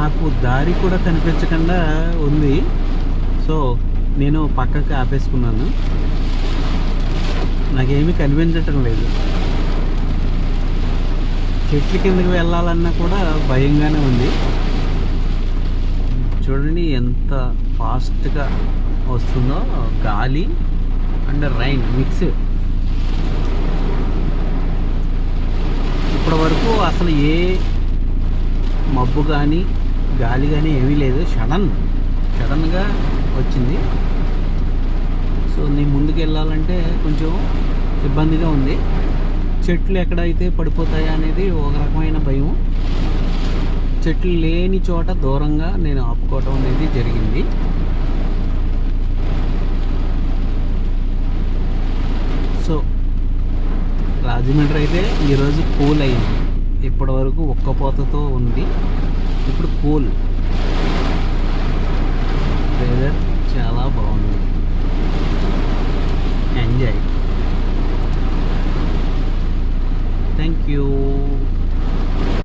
నాకు దారి కూడా కనిపించకుండా ఉంది. సో నేను పక్కకి ఆపేసుకున్నాను. నాకేమీ కనిపించటం లేదు. చెట్ల కిందకి వెళ్ళాలన్నా కూడా భయంగానే ఉంది. చూడండి ఎంత ఫాస్ట్గా వస్తుందో గాలి అండ్ రైన్ మిక్స్. ఇప్పటి వరకు అసలు ఏ మబ్బు కానీ గాలి కానీ ఏమీ లేదు. సడన్గా వచ్చింది. సో నేను ముందుకు వెళ్ళాలంటే కొంచెం ఇబ్బందిగా ఉంది. చెట్లు ఎక్కడైతే పడిపోతాయా అనేది ఒక రకమైన భయం. చెట్లు లేని చోట దూరంగా నేను ఆపుకోవటం అనేది జరిగింది. సో రాజమండ్రి అయితే ఈరోజు కూల్ అయింది. ఇప్పటి వరకు ఒక్కపోతతో ఉంది, ఇప్పుడు కూల్. వెదర్ చాలా బాగుంది.